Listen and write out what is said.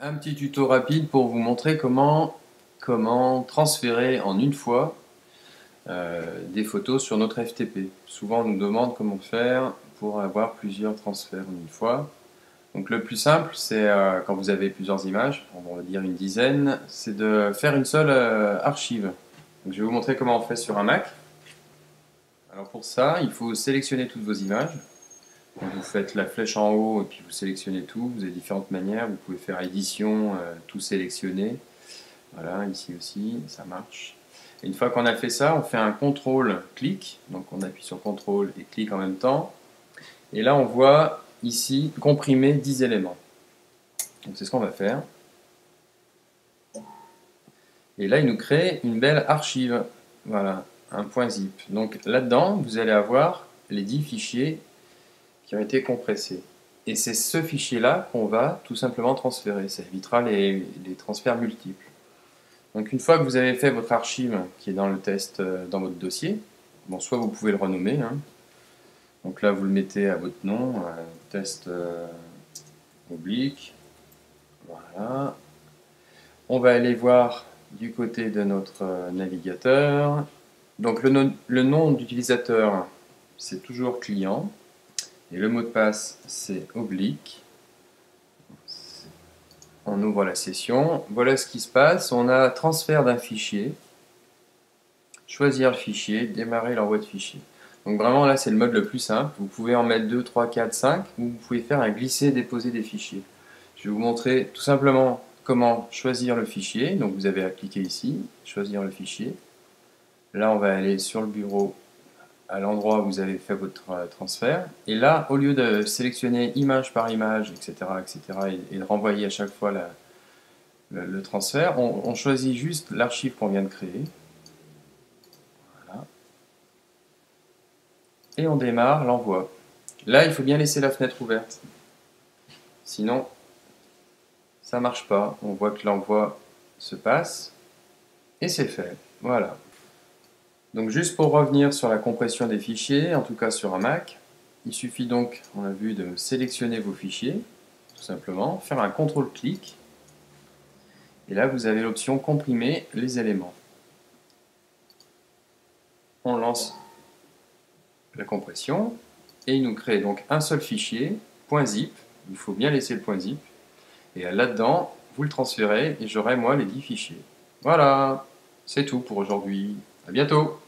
Un petit tuto rapide pour vous montrer comment transférer en une fois des photos sur notre FTP. Souvent on nous demande comment faire pour avoir plusieurs transferts en une fois. Donc le plus simple, c'est quand vous avez plusieurs images, on va dire une dizaine, c'est de faire une seule archive. Donc, je vais vous montrer comment on fait sur un Mac. Alors pour ça, il faut sélectionner toutes vos images. Donc vous faites la flèche en haut et puis vous sélectionnez tout. Vous avez différentes manières. Vous pouvez faire édition, tout sélectionner. Voilà, ici aussi, ça marche. Et une fois qu'on a fait ça, on fait un contrôle-clic. Donc on appuie sur contrôle et clic en même temps. Et là, on voit ici comprimer 10 éléments. Donc c'est ce qu'on va faire. Et là, il nous crée une belle archive. Voilà, un point zip. Donc là-dedans, vous allez avoir les 10 fichiers qui ont été compressés. Et c'est ce fichier-là qu'on va tout simplement transférer. Ça évitera les transferts multiples. Donc une fois que vous avez fait votre archive qui est dans le test dans votre dossier, bon, soit vous pouvez le renommer, hein. Donc là vous le mettez à votre nom, test oblique, voilà. On va aller voir du côté de notre navigateur. Donc le nom d'utilisateur, c'est toujours client. Et le mot de passe, c'est oblique. On ouvre la session. Voilà ce qui se passe. On a transfert d'un fichier. Choisir le fichier, démarrer l'envoi de fichier. Donc vraiment là, c'est le mode le plus simple. Vous pouvez en mettre 2, 3, 4, 5, ou vous pouvez faire un glisser-déposer des fichiers. Je vais vous montrer tout simplement comment choisir le fichier. Donc vous avez à cliquer ici, choisir le fichier. Là, on va aller sur le bureau à l'endroit où vous avez fait votre transfert. Et là, au lieu de sélectionner image par image, etc., et de renvoyer à chaque fois le transfert, on choisit juste l'archive qu'on vient de créer. Voilà. Et on démarre l'envoi. Là, il faut bien laisser la fenêtre ouverte. Sinon, ça ne marche pas. On voit que l'envoi se passe. Et c'est fait. Voilà. Donc juste pour revenir sur la compression des fichiers, en tout cas sur un Mac, il suffit donc, on a vu, de sélectionner vos fichiers, tout simplement, faire un contrôle-clic, et là vous avez l'option comprimer les éléments. On lance la compression, et il nous crée donc un seul fichier, .zip, il faut bien laisser le .zip, et là-dedans, vous le transférez, et j'aurai moi les 10 fichiers. Voilà, c'est tout pour aujourd'hui. À bientôt!